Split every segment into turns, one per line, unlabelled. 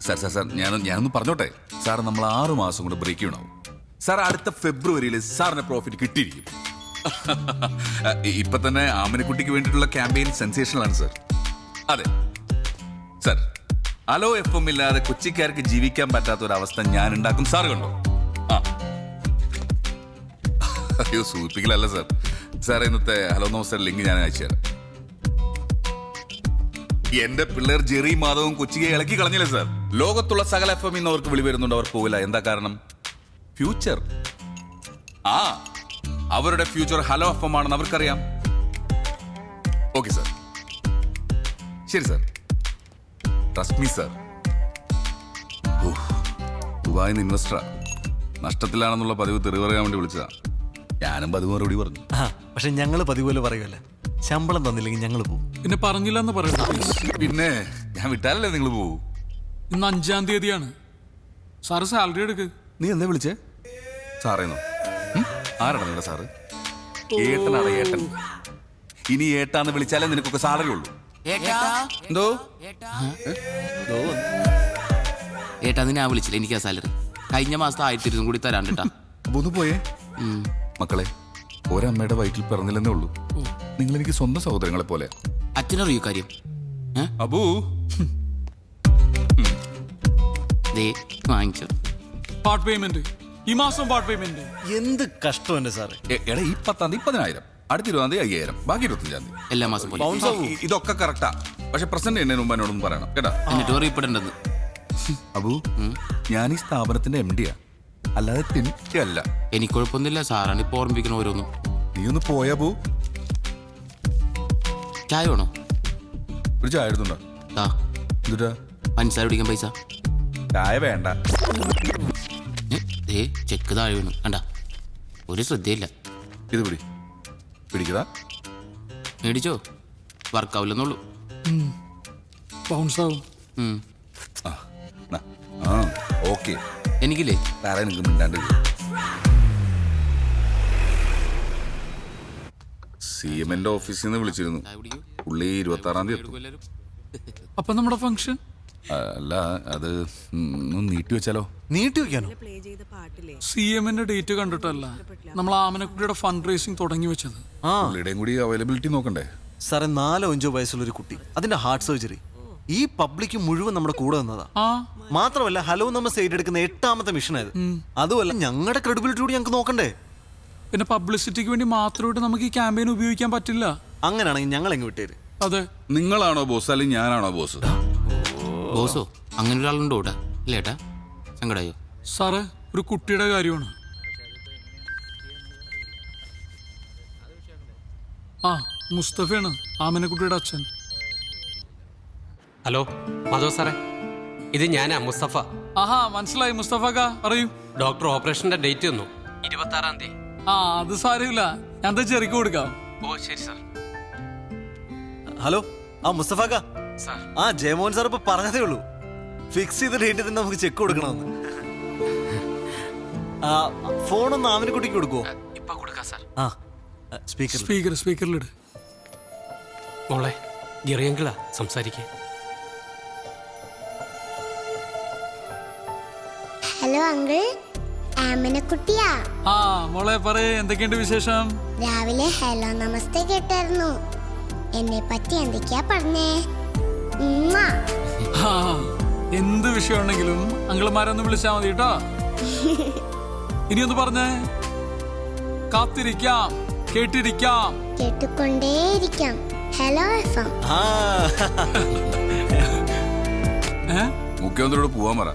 Sir ഞാനൊന്ന് പറഞ്ഞോട്ടെ sir. നമ്മൾ 6 മാസം കൊണ്ട് ബ്രേക്ക് ചെയ്യണാവും സാർ. അടുത്ത ഫെബ്രുവരിയിൽ സാറിന് പ്രോഫിറ്റ് കിട്ടിയിരിക്കും. ഇപ്പൊ തന്നെ ആമനക്കുട്ടിക്ക് വേണ്ടിയിട്ടുള്ള ക്യാമ്പയിൻ സെൻസേഷണലാണ് സാർ. അതെ സാർ, ഹലോ FM ഇല്ലാതെ കൊച്ചിക്കാർക്ക് ജീവിക്കാൻ പറ്റാത്ത ഒരു അവസ്ഥ ഞാൻ ഉണ്ടാക്കും. സാർ കണ്ടോ? ആ അയ്യോ സൂചിപ്പിക്കലല്ല സാർ. സാർ ഇന്നത്തെ ഹലോ നമസ്തേ ലിങ്ക് ഞാൻ അയച്ചുതരാം. എന്റെ പിള്ളേർ ജെറി മാധവും കൊച്ചിയെ ഇളക്കി കളഞ്ഞില്ലേ സാർ. ലോകത്തുള്ള സകല FM ഇന്ന് അവർക്ക് വിളി വരുന്നുണ്ട്, അവർ പോവില്ല. എന്താ കാരണം? ഫ്യൂച്ചർ. ആ അവരുടെ ഫ്യൂച്ചർ ഹലോ FM ആണെന്ന് അവർക്കറിയാം. ഓക്കെ സാർ, ശരി സാർ, ട്രസ്റ്റ് മീ സാർ. ദുബായിന്ന് ഇൻവെസ്റ്ററാ, നഷ്ടത്തിലാണെന്നുള്ള പതിവ് തെറി പറയാൻ വേണ്ടി വിളിച്ചതാ. ഞാനും പതിവ് മറുപടി പറഞ്ഞു.
പക്ഷെ ഞങ്ങള് പതിപോലെ പറയുമല്ലേ, ശമ്പളം തന്നില്ലെങ്കിൽ ഞങ്ങൾ പോകും.
പിന്നെ പറഞ്ഞില്ല എന്ന് പറയണ്ട.
പിന്നെ ഞാൻ വിട്ടാലല്ലേ നിങ്ങൾ പോകൂ.
ഇന്ന് 5-ാം തീയതിയാണ്. സാറ് സാലറി എടുക്ക്.
നീ എന്താ വിളിച്ചേ? സാറേന്നോ? ആരാണ് നിങ്ങളുടെ സാറ്? ഏട്ടനാണ് ഏട്ടൻ. ഇനി ഏട്ടാന്ന് വിളിച്ചാലേ നിനക്കൊക്കെ സാലറി ഉള്ളൂ. എന്തോ
ഏട്ടാ ഞാൻ വിളിച്ചില്ല, എനിക്കാ സാലറി. കഴിഞ്ഞ മാസത്തെ 1200 കൂടി തരാൻ കേട്ടാ.
ഒന്ന് പോയേ മക്കളെ. ഒരമ്മയുടെ വയറ്റിൽ പിറന്നില്ലെന്നേ ഉള്ളൂ. നിങ്ങൾ എനിക്ക് സ്വന്തം സഹോദരങ്ങളെ പോലെ.
അച്ഛനറിയോ കാര്യം?
അബൂ
വാങ്ങിച്ചു
പാർട്ട് പേയ്മെന്റ് ഈ മാസം. പാർട്ട് പേയ്മെന്റ്
എന്ത് കഷ്ടം എന്റെ സാറേ.
എടാ ഈ 10-ാം തീയതി 10,000, അടുത്ത 20-ാം തീയതി 5,000, ബാക്കി 25-ാം തീയതി.
എല്ലാ മാസം പോലെ.
ഇതൊക്കെ കറക്റ്റാ. പക്ഷെ പ്രസന്റ് എന്നെ മുമ്പ് എന്നോടൊന്നും പറയണം കേട്ടാ.
എന്നിട്ട് അറിയപ്പെടേണ്ടത്
അബൂ, ഞാൻ ഈ സ്ഥാപനത്തിന്റെ MD-യാ, അല്ലാതെ തിന്നിട്ടല്ല.
എനിക്ക് കുഴപ്പമൊന്നുമില്ല. സാറാണ് ഇപ്പൊ ഓർമ്മിപ്പിക്കണം ഓരോന്നും.
നീ ഒന്ന് പോയാ പോ.
ചായ വേണോ?
ഒരു ചായ എടുത്തുണ്ടോ? എന്തുട്ടാ?
പഞ്ചസാര കുടിക്കാൻ പൈസ.
ചായ വേണ്ട.
ചെക്ക് താഴെ വീണു കണ്ട. ഒരു ശ്രദ്ധയില്ല.
ഇത് പിടിക്കതാ.
മേടിച്ചോ? വർക്കാവില്ലെന്നുള്ളൂ.
ബൗൺസ് ആവും.
ഓക്കെ.
എനിക്കില്ലേ
വേറെ എനിക്ക് മിണ്ടാണ്ട്. CM-ന്റെ ഓഫീസിൽ നിന്ന് വിളിച്ചിരുന്നു. പുള്ളി 26-ാം തീയതി എത്തും.
അപ്പൊ നമ്മുടെ ഫംഗ്ഷൻ
അല്ല, അത് നീട്ടി വെച്ചാലോ?
നീട്ടി വെക്കാനോ?
CM-ന്റെ ഡേറ്റ് കണ്ടിട്ടല്ല നമ്മൾ ആമനക്കുട്ടിയുടെ ഫണ്ട് റേസിംഗ് തുടങ്ങി വെച്ചത്.
പുള്ളിയുടെയും കൂടി അവൈലബിലിറ്റി നോക്കണ്ടേ
സാറേ? 4-5 വയസ്സുള്ള ഒരു കുട്ടി, അതിന്റെ ഹാർട്ട് സർജറി. ഈ പബ്ലിക് മുഴുവൻ നമ്മുടെ കൂടെ നിന്നതാ. മാത്രമല്ല ഹലോ നമസ്തേ ഏറ്റെടുക്കുന്ന 8ാമത്തെ മിഷനായത്. അതുമല്ല ഞങ്ങളുടെ ക്രെഡിബിലിറ്റി കൂടി ഞങ്ങൾക്ക് നോക്കണ്ടേ.
പിന്നെ പബ്ലിസിറ്റിക്ക് വേണ്ടി മാത്രമായിട്ട് നമുക്ക് ഈ ക്യാമ്പയിൻ ഉപയോഗിക്കാൻ പറ്റില്ല.
അങ്ങനെയാണെങ്കിൽ ഞങ്ങൾ എങ്ങ് വിട്ടേര്.
അതെ.
നിങ്ങളാണോ ബോസ് അല്ലെങ്കിൽ ഞാനാണോ ബോസ്?
ബോസോ? അങ്ങനെ ഒരാളുണ്ടോ ഇവിടെ? ഇല്ലേട്ടാ, സങ്കടായോ?
സാറേ, ഒരു കുട്ടിയുടെ കാര്യമാണ്. മുസ്തഫയാണ് ആമനക്കുട്ടിയുടെ അച്ഛൻ.
ഹലോ മാധവ് സാറേ, ഇത് ഞാനാ മുസ്തഫ.
മനസ്സിലായി മുസ്തഫക്ക, പറയൂ.
ഡോക്ടർ ഓപ്പറേഷന്റെ ഡേറ്റ് തന്നു, 26-ാം തീയതി.
അത് സാരമില്ല, ഞാൻ ചെറിക്ക് കൊടുക്കാം.
ഓ ശരി സാർ.
ഹലോ, മുസ്തഫാക്ക. ജയമോഹൻ സാർ ഇപ്പൊ പറഞ്ഞതേ ഉള്ളൂ, ഫിക്സ് ചെയ്ത ഡേറ്റ് തന്നെ നമുക്ക് ചെക്ക് കൊടുക്കണമെന്ന്. ഫോണൊന്ന് ആമനക്കുട്ടിക്ക് കൊടുക്കുവോ?
ഇപ്പൊ കൊടുക്കാം സാർ.
സ്പീക്കറിലിട്.
മോളെ ജെറിയങ്കിളാ സംസാരിക്കേ.
Hello uncle, ആമനക്കുട്ടിയാ.
മോളെ പറയേ, എന്തൊക്കെയുണ്ട് വിശേഷം?
രാവിലെ ഹലോ നമസ്തേ കേട്ടായിരുന്നു. എന്നെ പറ്റി എന്തൊക്കെയാ പറഞ്ഞേ?
എന്ത് വിഷയം ഉണ്ടെങ്കിലും അങ്കിൾമാരൊന്ന് വിളിച്ചാ മതി കേട്ടോ. ഇനിയൊന്ന് പറഞ്ഞേ. കാത്തിരിക്കാം, കേട്ടിരിക്കാം,
കേട്ടുകൊണ്ടേയിരിക്കാം. Hello FM.
മുഖ്യമന്ത്രിയോട് പോവാൻ പറ.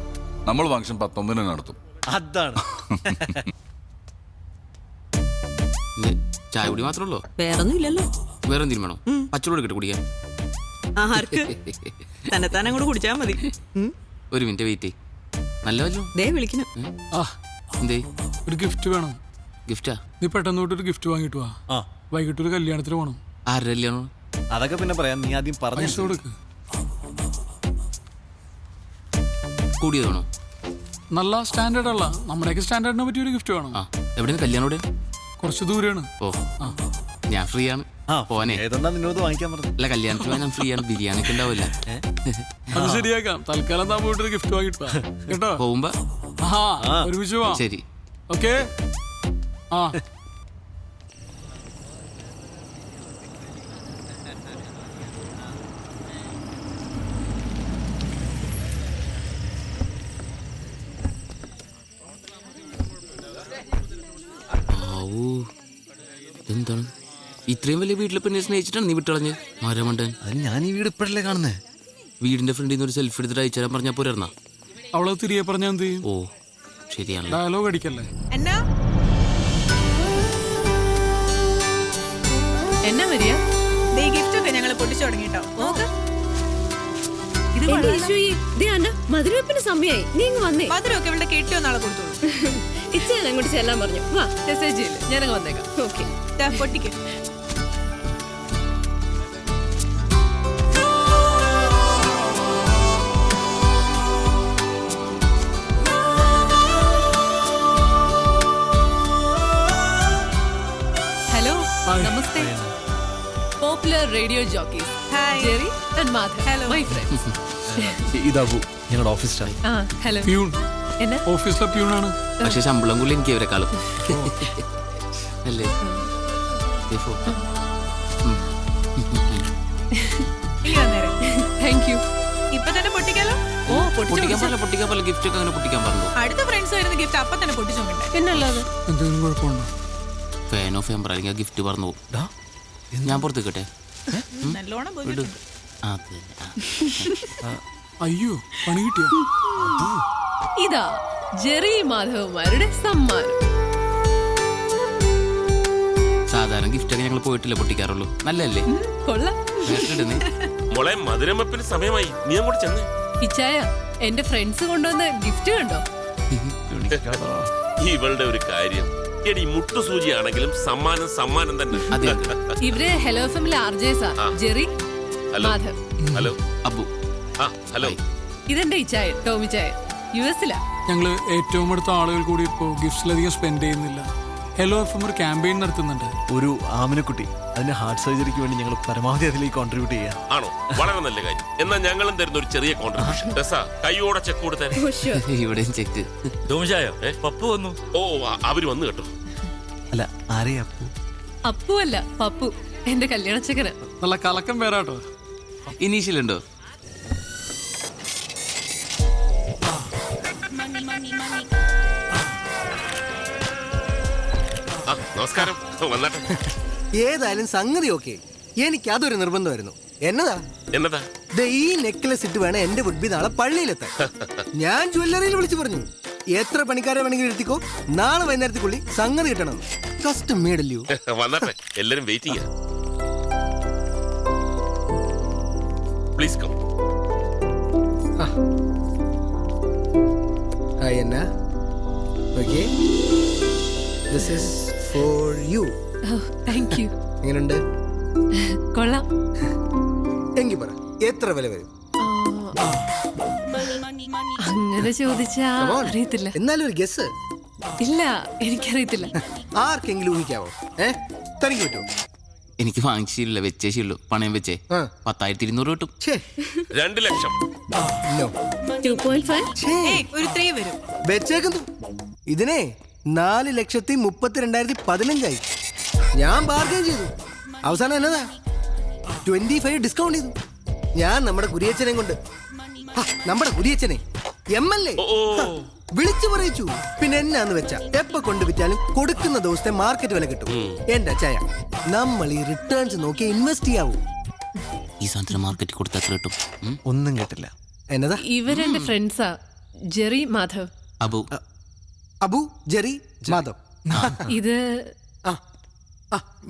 നമ്മൾ ഫംഗ്ഷൻ 19-ന് നടത്തും.
അതാണ്.
ചായ കുടി മാത്രമല്ലോ,
വേറൊന്നും ഇല്ലല്ലോ.
വേറെ എന്തെങ്കിലും വേണോ? പച്ചവെള്ളം കിട്ടി കുടിക്കാൻ.
തന്നെ അങ്ങോട്ട് കുടിച്ചാ മതി.
ഒരു മിനിറ്റ് വെയിറ്റ്. നല്ല വല്ലോ
ദേ വിളിക്കുന്നു.
എന്തേ?
ഒരു ഗിഫ്റ്റ് വേണം.
ഗിഫ്റ്റാ?
നീ പെട്ടെന്ന് ഒരു ഗിഫ്റ്റ് വാങ്ങിട്ട് വാ. വൈകിട്ട് ഒരു കല്യാണത്തിന് പോണം.
ആരുടെ കല്യാണം?
അതൊക്കെ പിന്നെ പറയാം, നീ ആദ്യം പറഞ്ഞു
കൊടുക്ക്.
കൂടിയതാണോ?
നല്ല സ്റ്റാൻഡേർഡ് അല്ല, നമ്മുടെയൊക്കെ സ്റ്റാൻഡേർഡിനെ പറ്റിയ ഒരു ഗിഫ്റ്റ് വേണം.
എവിടെയാണ് കല്യാണം?
കുറച്ച് ദൂരെയാണ്.
ഞാൻ ഫ്രീ ആണ്. പോനെ
ഏതെന്നാ നിന്നോട് വാങ്ങിക്കാൻ പറഞ്ഞു.
അല്ല, കല്യാണത്തിന് ഞാൻ ഫ്രീ ആണ്. ബിരിയാണി ഒക്കെ ഉണ്ടാവില്ല.
അത് ശരിയാക്കാം. തൽക്കാലം താൻ പോയിട്ട് ഗിഫ്റ്റ് വാങ്ങിട്ട് വാ. കേട്ടോ?
പോകുമ്പോ
ആ ഒരുമിച്ച് പോവാം.
ശരി.
ഓക്കെ. ആ
എന്താണ് ഇത്രയും വലിയ വീട്ടിലെ പെണ്ണെ സ്നേഹിച്ചിട്ടാണ് നീ വിട്ടളഞ്ഞ് മരമണ്ടൻ?
അതിന് ഞാൻ ഈ വീട് ഇപ്പോഴല്ലേ കാണുന്നേ.
വീടിന്റെ ഫ്രണ്ടിൽ നിന്ന് ഒരു സെൽഫി എടുത്തിട്ട് അയച്ചു തരാൻ പറഞ്ഞാൽ പോരാ?
അവളെ തിരികെ പറഞ്ഞാൽ എന്ത് ചെയ്യും?
ഓ ശരിയാണല്ലോ.
ഡയലോഗ് അടിക്കല്ലേ.
എന്നാ എന്നാ വരിക? ഗിഫ്റ്റ് ഒക്കെ ഞങ്ങൾ പൊട്ടിച്ചു തുടങ്ങിട്ടോ. നോക്ക്, ഇത്
മധുരവെപ്പിന് സമയായി. നീ ഇങ്ങ് വന്നേ.
മധുരമൊക്കെ ഇവിടെ കെട്ടിയോ നാളെ കൊടുത്തോളൂ.
ഇച്ചാൻ അങ്ങോട്ട് ചെല്ലാൻ പറഞ്ഞു. വാ, മെസ്സേജ് ചെയ്യില്ല, ഞാനങ്ങ് വന്നേക്കാം. ഓക്കെ,
പൊട്ടിക്ക്. Hello, namaste.
Popular radio jockey
hi.
Jerry and Madhav.
Hello.
My friends.
ഇതാബു, ഞങ്ങളുടെ ഓഫീസ് സ്റ്റാഫ്.
ആ ഹലോ.
പ്യൂൺ.
എന്നാ
ഓഫീസിലെ പ്യൂണാണ്.
പക്ഷെ ശമ്പളം കൂടി എനിക്ക് ഇവരെക്കാളും അല്ലേ? ഫോട്ടോ
ഇനി വന്നേരെ.
Thank you.
ഇപ്പൊ തന്നെ പൊട്ടിക്കാലോ.
ഓ
പൊട്ടിക്കാൻ പോലെ ഗിഫ്റ്റ് ഒക്കെ അങ്ങനെ പൊട്ടിക്കാൻ പറഞ്ഞു.
അടുത്ത ഫ്രണ്ട്സ് വരുന്ന ഗിഫ്റ്റ് അപ്പൊ തന്നെ പൊട്ടിച്ചു നോക്കണ്ടേ?
പിന്നല്ലാതെ
എന്തെങ്കിലും കുഴപ്പമുണ്ടോ?
ഫാൻ ഓഫ് ചെയ്യാൻ അല്ലെങ്കിൽ ഗിഫ്റ്റ് പറഞ്ഞു പോകും. ഞാൻ പുറത്ത് കേട്ടെ.
നല്ലോണം പോയി.
അയ്യോ, പണി കിട്ടിയ.
ഇതാ ജെറി മാധവന്മാരുടെ സമ്മാനം.
സാധാരണ ഗിഫ്റ്റ് ഒക്കെ ഞങ്ങൾ പോയിട്ടില്ല പൊട്ടിക്കാറുള്ളൂ. നല്ലല്ലേ?
കൊള്ളാം.
മോളെ മധുരമപ്പിന് സമയമായി, നീ അങ്ങോട്ട് ചെന്ന്.
ഇച്ചായ, എന്റെ ഫ്രണ്ട്സ് കൊണ്ടുവന്ന ഗിഫ്റ്റ് കണ്ടോ?
ഇവളുടെ ഒരു കാര്യം, എടി മുട്ടുസൂചിയാണെങ്കിലും സമ്മാനം തന്നെ.
ഇവര് ഹലോ എഫ്എമ്മിലെ ആർജേസാ. Jerry,
hello.
Madhav.
Hello
Abu.
ആ ഹലോ.
ഇതെന്റെ ഇച്ചായ ടോമി ചായ. യുഎസിലാ.
ഞങ്ങള് ഏറ്റവും അടുത്ത ആളുകൾ കൂടി ഇപ്പോ ഗിഫ്റ്റ്സിലധികം സ്പെൻഡ് ചെയ്യുന്നില്ല. ഹലോ എഫ്എം ഒരു ക്യാമ്പയിൻ നടത്തുന്നുണ്ട്.
ഒരു ആമനക്കുട്ടി, അതിന്റെ ഹാർട്ട് സർജറിക്ക് വേണ്ടി ഞങ്ങൾ പരമാവധി അതിലേക്ക് കോൺട്രിബ്യൂട്ട് ചെയ്യാം.
ആണോ? വളരെ നല്ല കാര്യം. എന്നാൽ ഞങ്ങളും തരുന്ന ഒരു ചെറിയ കോൺട്രിബ്യൂഷൻ. കൈയോടെ ചെക്ക് കൊടുത്തേ.
ഇവിടെയും ചെക്ക്.
പപ്പു വന്നു. ഓ, അവര് വന്നു കേട്ടോ.
അല്ല, ആരെയാ അപ്പു?
അപ്പു അല്ല, പപ്പു. എന്റെ കല്യാണച്ചക്കന.
നല്ല കലക്കം പേരാട്ടോ.
ഇനീഷ്യൽ ഉണ്ടോ?
നമസ്കാരം. വന്നാട്ടെ.
ഏതായാലും സംഗതി ഓക്കെ. എനിക്ക് അതൊരു നിർബന്ധമായിരുന്നു.
എന്നതാ?
ഈ നെക്ലസ് ഇട്ട് വേണം എന്റെ വുഡ്ബി നാളെ പള്ളിയിലെത്താൻ. ഞാൻ ജ്വല്ലറിയിൽ വിളിച്ചു പറഞ്ഞു, എത്ര പണിക്കാരെ വേണമെങ്കിലും എടുത്തിക്കോ, നാളെ വൈകുന്നേരത്തേക്കുള്ളിൽ സംഗതി കിട്ടണം. കസ്റ്റം മേഡല്ലോ.
വന്നാട്ടെ, എല്ലാരും waiting. Please come.
Hi Anna. Okay, this is for you.
Thank you.
എങ്ങനെയുണ്ട്?
കൊള്ളാം.
എങ്കിൽ പറ, എത്ര വില വരും?
അങ്ങനെ ചോദിച്ചാ
Come on.
അറിയത്തില്ല.
എന്നാലും ഒരു ഗസ്.
ഇല്ല, എനിക്കറിയത്തില്ല.
ആർക്കെങ്കിലും ഊഹിക്കാവോ? തനിക്ക് പറ്റുമോ?
എനിക്ക് വാങ്ങിച്ചില്ല, വെച്ചേ ശീലു. പണയം വെച്ചേ 10,200 കിട്ടും.
2 ലക്ഷം.
No.
2.5.
ഒരു 3 വരും.
വെച്ചേക്കുന്നു. ഇതിനെ 4,32,15 ഞാൻ ബാർഗൈൻ ചെയ്തു. അവസാനം എന്നതാ 25 ഡിസ്കൗണ്ട് ചെയ്തു. ഞാൻ നമ്മുടെ കുരിയച്ചനെ കൊണ്ട്, നമ്മുടെ കുരിയച്ചനെ MLA വിളിച്ചു പറയിച്ചു. പിന്നെ എന്നാന്ന് വെച്ചാ എപ്പ കൊണ്ട് വിറ്റാലും കൊടുക്കുന്ന ദിവസത്തെ മാർക്കറ്റ് വില കിട്ടും. എന്റെ അച്ചായ, നമ്മൾ ഈ റിട്ടേൺസ് നോക്കി ഇൻവെസ്റ്റ് ചെയ്യാവൂ.
ഈ സാധനത്തിന് മാർക്കറ്റിൽ കൊടുത്താൽ എത്ര കിട്ടും?
ഒന്നും കേട്ടില്ല.
എന്നതാ?
ഇവരെന്റെ ഫ്രണ്ട്സാ. ജെറി, മാധവ്.
അബു.
അബു, ജെറി, മാധവ്.
ഇത്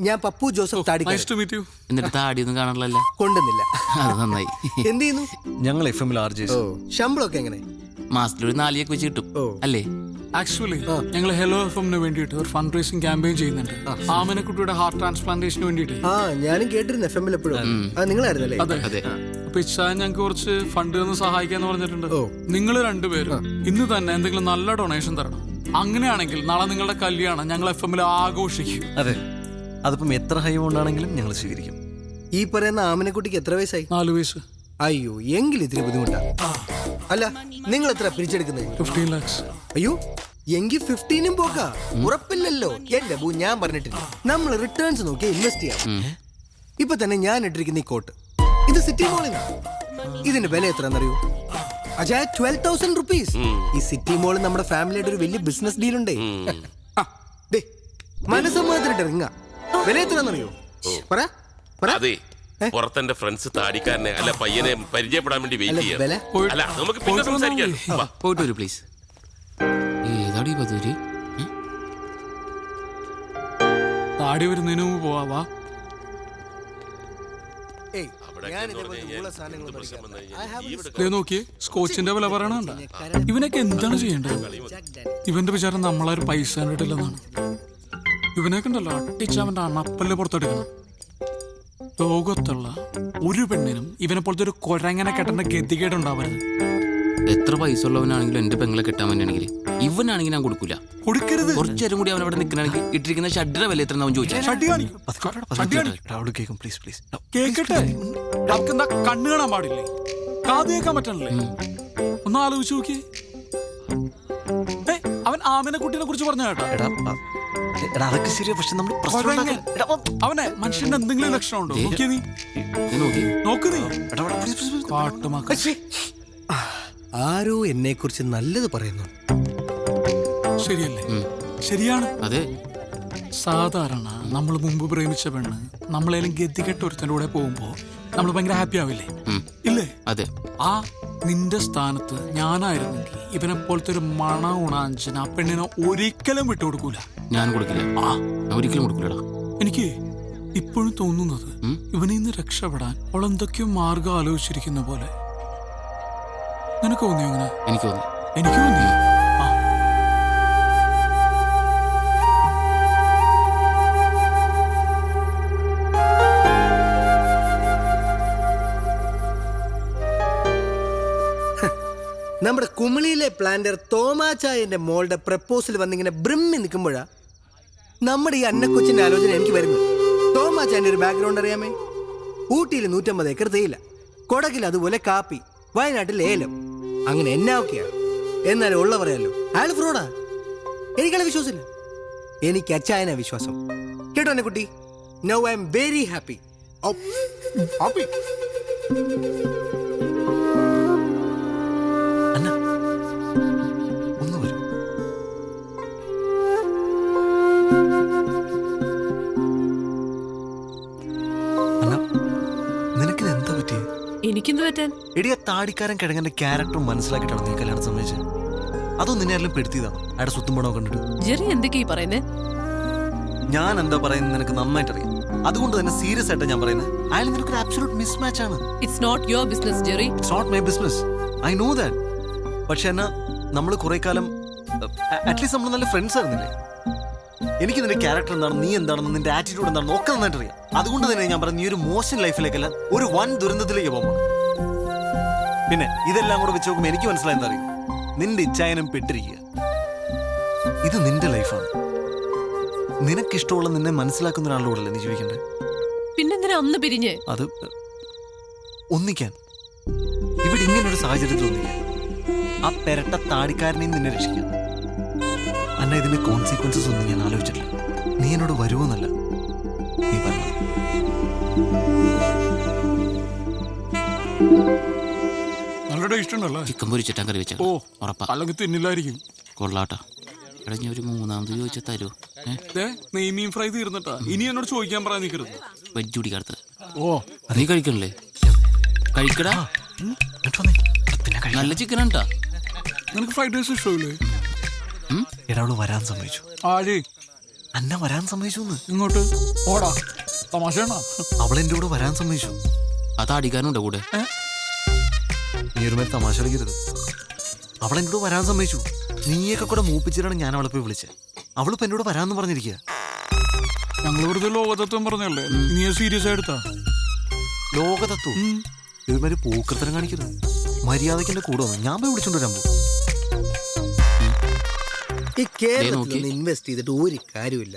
ഞാൻ പപ്പു ജോസഫ് താടിക്കാരൻ.
Nice to meet you.
എന്നിട്ട് താടിയൊന്നും കാണാറില്ലല്ലോ.
കൊണ്ടുവന്നില്ല.
അത് നന്നായി.
എന്ത് ചെയ്യുന്നു?
ഞങ്ങൾ എഫ്എമ്മിൽ ആർജേസ്.
ശമ്പളമൊക്കെ എങ്ങനെ?
മാസത്തിലൊരു 4 വെച്ച് കിട്ടും അല്ലേ?
ആക്ച്വലി ഞങ്ങൾ ഹലോ എഫ്എമ്മിന് വേണ്ടിയിട്ട് ഒരു ഫണ്ട് റേസിംഗ് ക്യാമ്പയിൻ ചെയ്യുന്നുണ്ട്. ആമനക്കുട്ടിയുടെ ഹാർട്ട് ട്രാൻസ്പ്ലാന്റേഷന് വേണ്ടിയിട്ട്.
ഞാനും കേട്ടിരുന്നു FM-ൽ എപ്പോഴും. അത് നിങ്ങളായിരുന്നല്ലേ?
അതെ.
അപ്പൊ ഇച്ചാൻ ഞങ്ങൾക്ക് കുറച്ച് ഫണ്ട് തന്ന് സഹായിക്കാന്ന് പറഞ്ഞിട്ടുണ്ട്. നിങ്ങൾ രണ്ടുപേരും ഇന്ന് തന്നെ എന്തെങ്കിലും നല്ല ഡൊണേഷൻ തരണം. അങ്ങനെയാണെങ്കിൽ നാളെ നിങ്ങളുടെ കല്യാണം ഞങ്ങൾ FM-ൽ ആഘോഷിക്കും.
അതെ, അതിപ്പം എത്ര ഹൈ കൊണ്ടാണെങ്കിലും ഞങ്ങൾ സ്വീകരിക്കും.
ഈ പറയുന്ന ആമനക്കുട്ടിക്ക് എത്ര വയസ്സായി?
4 വയസ്സ്.
അയ്യോ എങ്കിൽ ഇത്തിരി ബുദ്ധിമുട്ടാ. അല്ല നിങ്ങൾ എത്ര പിരിച്ചെടുക്കുന്നത്?
15 lakhs.
അയ്യോ എങ്കിൽ 15 പോക്കാ. ഉറപ്പില്ലല്ലോ. എന്റെ ബൂ ഞാൻ പറഞ്ഞിട്ടില്ല, നമ്മൾ റിട്ടേൺസ് നോക്കി ഇൻവെസ്റ്റ് ചെയ്യാം. ഇപ്പൊ തന്നെ ഞാൻ ഇട്ടിരിക്കുന്ന ഈ കോട്ട്, ഇത് സിറ്റി മോളിൽ ഇതിന്റെ വില എത്രയാണെന്നറിയോ? അജായ 12,000 റുപ്പീസ്. ഈ സിറ്റി മോളിൽ നമ്മുടെ ഫാമിലിയുടെ ഒരു വലിയ ബിസിനസ് ഡീൽ ഉണ്ടേ. മനസ്സമ്മതത്തിനിട്ട് റിങ്ങ. വില എത്രയാണെന്നറിയോ? പറ പറ.
അതെ, പുറത്തെന്റെ ഫ്രണ്ട്സ് താടിക്കാരനെ അല്ല പയ്യനെ പരിചയപ്പെടാൻ വേണ്ടി വെയിറ്റ് ചെയ്യാം.
വില
അല്ല നമുക്ക് പിന്നെ സംസാരിക്കാം. വാ.
പോയിട്ട് വരൂ പ്ലീസ്. ഏതാടി പതിര്?
താടി വരുന്നതിന് മുമ്പ് പോവാ.
ഏയ്,
അവിടെ
ഞാൻ
എന്ന്
ഇതേപോലത്തെ
പറഞ്ഞ് കഴിഞ്ഞാൽ
ഉള്ള സാധനങ്ങളൊന്നും
എന്ത് പ്രശ്നം വന്നു
I have
കഴിഞ്ഞാൽ
this
ദേ നോക്കിയേ, സ്കോച്ചിന്റെ വില പറയണണ്ട. ഇവനൊക്കെ എന്താണ് ചെയ്യേണ്ടത്? ഇവന്റെ വിചാരം നമ്മളാരും പൈസ കണ്ടിട്ടില്ലെന്നാണ്. ഇവനൊക്കെ ഉണ്ടല്ലോ അട്ടിച്ചവന്റെ അണപ്പല്ല് പുറത്തെടുക്കണം. ലോകത്തുള്ള ഒരു പെണ്ണിനും ഇവനെ പോലത്തെ ഒരു കൊരങ്ങനെ കെട്ടേണ്ട ഗതികേടുണ്ടാവരുത്.
എത്ര പൈസ ഉള്ളവനാണെങ്കിലും എന്റെ പെങ്ങളെ കെട്ടാൻ വേണ്ടിയാണെങ്കിൽ ഇവനാണെങ്കിൽ ഞാൻ കൊടുക്കൂല.
കൊടുക്കരുത്.
കുറച്ചേരം കൂടി അവൻ അവിടെ നിൽക്കണമെങ്കിൽ ഇട്ടിരിക്കുന്ന ഷഡ്ഡിയുടെ വില എത്ര അവൻ ചോദിച്ചാൽ
ഷഡ്ഡി കാണിക്കും. ഷഡ്ഡി കാണിക്കും.
അവള് കേൾക്കും, പ്ലീസ് പ്ലീസ്.
കേക്കട്ടെ. എന്താ കണ്ണ് കാണാൻ പാടില്ലേ? കാത് കേൾക്കാൻ പറ്റണല്ലേ? ഒന്ന് ആലോചിച്ച് നോക്കിയേ. അവൻ ആമിനെ കുട്ടീനെ കുറിച്ച് പറഞ്ഞ കേട്ടോ.
എടാ അതൊക്കെ ശരിയാ, പക്ഷെ നമ്മൾ പ്രശ്നം
കൊരങ്ങൻ.
ഉണ്ടാക്കരുത്. എടാ,
അവനെ മനുഷ്യന്റെ എന്തെങ്കിലും ലക്ഷണം ഉണ്ടോ? നോക്കിയേ നീ.
നോക്കി
നോക്ക് നീ.
എടാ, എടാ, please, please, please.
കാട്ടുമാക്ക.
ആരോ എന്നെ കുറിച്ച് നല്ലത് പറയുന്നു.
ശരിയല്ലേ? ശരിയാണ്.
അതെ.
സാധാരണ നമ്മൾ മുമ്പ് പ്രേമിച്ച പെണ്ണ് നമ്മളേലും ഗതികെട്ട ഒരുത്തൻ്റെ കൂടെ പോകുമ്പോ നമ്മൾ ഭയങ്കര ഹാപ്പി ആവില്ലേ? ഇല്ലേ?
അതെ.
ആ നിന്റെ സ്ഥാനത്ത് ഞാനായിരുന്നെങ്കിൽ ഇവനെ പോലത്തെ ഒരു മണ ഉണാഞ്ചൻ ആ പെണ്ണിനെ ഒരിക്കലും വിട്ടുകൊടുക്കൂല.
ഞാൻ കൊടുക്കില്ല. ഞാൻ ഒരിക്കലും കൊടുക്കില്ലടാ.
എനിക്ക് ഇപ്പോഴും തോന്നുന്നത് ഇവനിൽ നിന്ന് രക്ഷപ്പെടാൻ അവൾ എന്തൊക്കെയോ മാർഗം ആലോചിച്ചിരിക്കുന്ന പോലെ. നിനക്ക് തോന്നിയോ അങ്ങനെ?
എനിക്ക് തോന്നി.
എനിക്ക് തോന്നി.
നമ്മുടെ കുമിളിയിലെ പ്ലാന്റർ തോമാച്ചായന്റെ മോളുടെ പ്രപ്പോസൽ വന്നിങ്ങനെ ബ്രിമ്മി നിൽക്കുമ്പോഴാ നമ്മുടെ ഈ അന്നക്കൊച്ചിന്റെ ആലോചന എനിക്ക് വരുന്നത്. തോമാച്ചായന്റെ ഒരു ബാക്ക്ഗ്രൗണ്ട് അറിയാമേ? ഊട്ടിയിൽ 150 ഏക്കർ തേയില, കൊടകിൽ അതുപോലെ കാപ്പി, വയനാട്ടിൽ ഏലം, അങ്ങനെ എന്നാ എന്നാലും ഉള്ള പറയാലോ അയാൾ ഫ്രോഡാ. എനിക്കയാളെ വിശ്വാസമില്ല. എനിക്ക് അച്ചായനാ വിശ്വാസം. കേട്ടോ എന്നെ കുട്ടി? Now I am very happy.
Anna, ഒന്ന് വരൂ. അന്ന, നിനക്കിത് എന്താ പറ്റിയേ?
എനിക്കെന്ത് പറ്റാൻ?
എടിയ താടിക്കാരൻ കിഴങ്ങന്റെ ക്യാരക്ടർ മനസ്സിലാക്കിയിട്ടാണ് നീ കല്യാണം സമ്മതിച്ചത്? അതോ നിന്നെ ആരെങ്കിലും പെടുത്തിയതാണ് അയാളുടെ സ്വത്തും പണവും കണ്ടിട്ട്?
ജെറി എന്തൊക്കെയാ പറയുന്നേ?
ഞാൻ എന്താ പറയുന്നത് നിനക്ക് നന്നായിട്ട് അറിയാം. അതുകൊണ്ട് തന്നെ സീരിയസ് ആയിട്ട് ഞാൻ പറയുന്നത്, അയാൾ നിനക്കൊരു ആബ്സല്യൂട്ട് മിസ്മാച്ച് ആണ്.
It's not your business Jerry.
It's not my business, I know that. പക്ഷെ എന്നാ നമ്മൾ കുറെ കാലം അറ്റ്ലീസ്റ്റ് നമ്മൾ നല്ല ഫ്രണ്ട്സ് ആയിരുന്നില്ലേ? എനിക്ക് നിന്റെ ക്യാരക്ടർ എന്താണെന്ന്, നീ എന്താണെന്ന്, നിന്റെ ആറ്റിറ്റ്യൂഡ് എന്താണെന്ന് ഒക്കെ നന്നായിട്ട് അറിയാം. അതുകൊണ്ട് തന്നെ ഞാൻ പറഞ്ഞു, നീ ഒരു മോശം ലൈഫിലേക്കല്ല ഒരു വൻ ദുരന്തത്തിലേക്ക് പോകുമ്പോൾ. പിന്നെ ഇതെല്ലാം കൂടെ വെച്ച് നോക്കുമ്പോൾ എനിക്ക് മനസ്സിലായി എന്താ അറിയും, നിന്റെ ഇച്ഛായനം പെട്ടിരിക്കുക. ഇത് നിന്റെ ലൈഫാണ്. നിനക്കിഷ്ടമുള്ള നിന്നെ മനസ്സിലാക്കുന്ന ഒരാളുടെ കൂടെ അല്ലേ നീ ജീവിക്കണ്ടേ?
പിന്നെന്തിനാ അന്ന് പിരിഞ്ഞ്?
അത് ഒന്നിക്കാൻ, ഇവിടെ ഇങ്ങനൊരു സാഹചര്യത്തിൽ ഒന്നിക്കാൻ, ആ പെരട്ട താടിക്കാരനെയും നിന്നെ രക്ഷിക്കാം. അല്ല, ഇതിന്റെ കോൺസിക്വൻസസ് ഒന്നും ഞാൻ ആലോചിച്ചിട്ടില്ല. നീ എന്നോട് വരുമോന്നല്ല, നീ പറഞ്ഞു.
നല്ല ടേസ്റ്റ് ഉണ്ടല്ലോ.
ചിക്കൻ പൊരിച്ചിട്ടാൻ കറി വെച്ച
ഓ,
ഉറപ്പാ.
അല്ലെങ്കിൽ തിന്നില്ലായിരിക്കും.
കൊള്ളാട്ടാ. എടാ ഞാൻ ഒരു മൂന്നാമത് ചോദിച്ചാൽ തരുമോ?
നെയ്മീൻ ഫ്രൈ തീർന്നിട്ടാ. ഇനി എന്നോട് ചോദിക്കാൻ പറയാൻ നിൽക്കരുത്.
വെജ് കുടിക്കാത്ത.
ഓ,
നീ കഴിക്കണല്ലേ? കഴിക്കടാ. നല്ല ചിക്കൻ ഉണ്ടാ.
നിനക്ക് ഫ്രൈഡ് റൈസ് ഇഷ്ടമില്ലേ?
എടാവള് വരാൻ സമ്മതിച്ചു.
ആര്?
അന്ന വരാൻ സമ്മതിച്ചു.
ഇങ്ങോട്ട് ഓടാ. തമാശയാണോ?
അവൾ എന്റെ കൂടെ വരാൻ സമ്മതിച്ചു.
അത് അടിക്കാനുണ്ടോ കൂടെ?
നീ ഒരു മേൽ തമാശ കളിക്കരുത്. അവൾ എന്നോട് വരാൻ സമ്മതിച്ചു. നീയൊക്കെ കൂടെ മൂപ്പിച്ചിട്ടാണ് ഞാൻ അവളെ പോയി വിളിച്ചത്. അവളിപ്പോ എന്നോട് വരാന്ന് പറഞ്ഞിരിക്കുക.
ഞങ്ങൾ വെറുതെ ലോകതത്വം പറഞ്ഞല്ലേ, നീ സീരിയസ് ആയിട്ടാ?
ലോകതത്വം ഇതുമാതിരി പൂക്കൃത്തരം കാണിക്കരുത്. മര്യാദയ്ക്ക് എന്റെ കൂടെ വന്നു ഞാൻ പോയി വിളിച്ചോണ്ട് വരാൻ പോകും.
ഈ കേരളത്തിൽ ഇൻവെസ്റ്റ് ചെയ്തിട്ട് ഒരു കാര്യമില്ല.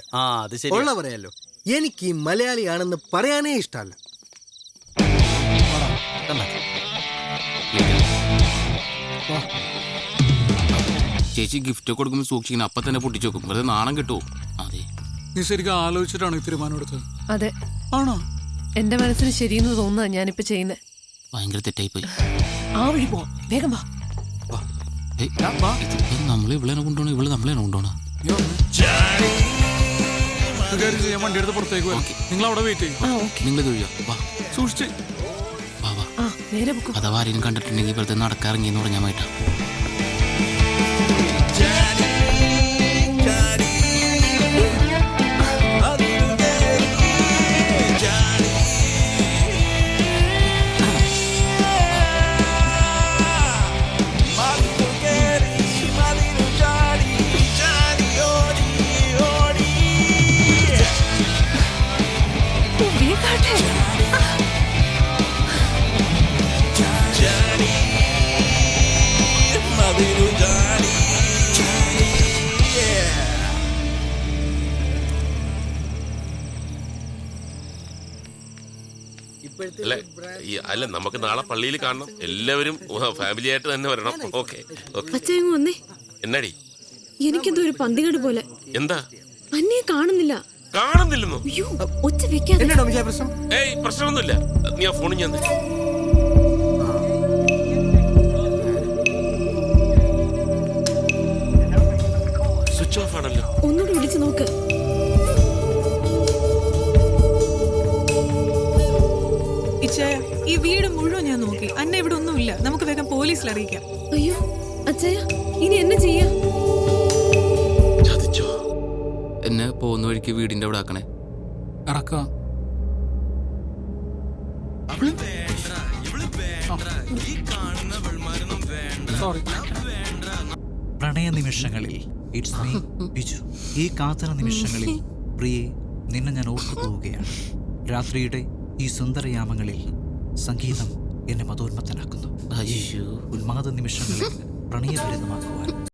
ഉള്ള പറയാലോ, എനിക്ക് ഈ മലയാളിയാണെന്ന് പറയാനേ ഇഷ്ടമല്ല.
ചേച്ചി ഗിഫ്റ്റ് കൊടുക്കുമ്പോൾ സൂക്ഷിക്കണം, അപ്പൊ തന്നെ പൊട്ടിച്ചു വെക്കും, വെറുതെ നാണം കിട്ടുമോ? അതെ.
നീ ശരിക്കും ആലോചിച്ചിട്ടാണ് ഈ തീരുമാനം എടുത്തത്?
അതെ,
ആണോ?
എന്റെ മനസ്സിന് ശരിയെന്ന് തോന്നുക ഞാനിപ്പോ ചെയ്യുന്നത്.
ഭയങ്കര തെറ്റായി പോയി.
ആ വഴി പോവാം, വേഗം വാ.
നമ്മൾ ഇവളെ കൊണ്ടുപോകണം, ഇവള് നമ്മളെ കൊണ്ടുപോകണം.
ഞാൻ വണ്ടി എടുത്ത് പുറത്തേക്ക് പോകാം. നിങ്ങൾ അവിടെ വെയിറ്റ് ചെയ്യും.
നിങ്ങൾ തൊഴിയോ? വാ
സൂക്ഷിച്ച്
വാ വാ.
ആ നേരെ പൊക്കോ.
അഥവാ ആരെയും കണ്ടിട്ടുണ്ടെങ്കിൽ വെറുതെ നടക്കാറിങ്ങിയെന്ന് പറഞ്ഞാൽ മായിട്ടാ.
അല്ല നമുക്ക് നാളെ പള്ളിയിൽ കാണണം, എല്ലാവരും ഫാമിലി ആയിട്ട് തന്നെ വരണം. ഓക്കെ
അച്ഛൻ വന്നേ.
എന്നാടി?
എനിക്കെന്തോ ഒരു പന്തികേട് പോലെ.
എന്താ?
അന്നേ കാണുന്നില്ല.
കാണുന്നില്ലെന്നോ?
അയ്യോ, ഒച്ച വെക്കാതെ.
എന്നാ ടോമിച്ചായ പ്രശ്നം?
ഏയ് പ്രശ്നമൊന്നുമില്ല, നീ ആ ഫോണിൽ ഞാൻ സ്വിച്ച് ഓഫ് ആണല്ലോ.
ഒന്നുകൂടി വിളിച്ചു നോക്ക്.
ഇച്ചായ, ഈ വീട് മുഴുവൻ ഞാൻ നോക്കി, അന്നെ ഇവിടെ ഒന്നുമില്ല. നമുക്ക് വേഗം പോലീസിൽ അറിയിക്കാം.
അയ്യോ അച്ഛയ, ഇനി എന്നെ ചെയ്യാ?
ചതിച്ചോ? എന്നെ പോകുന്ന വഴിക്ക് വീടിന്റെ അവിടെ ആക്കണേ.
ഇറക്കാം. സോറി.
പ്രണയ നിമിഷങ്ങളിൽ ഇറ്റ്സ് മീ ബിജു. ഈ കാത്തന നിമിഷങ്ങളിൽ പ്രിയെ നിന്നെ ഞാൻ ഓർത്തു പോവുകയാണ്. രാത്രിയുടെ ഈ സുന്ദരയാമങ്ങളിൽ സംഗീതം എന്നെ മതോന്മത്തനാക്കുന്നു.
അയ്യോ,
ഉന്മാദ നിമിഷങ്ങളിൽ പ്രണയഭരിതമാക്കുവാൻ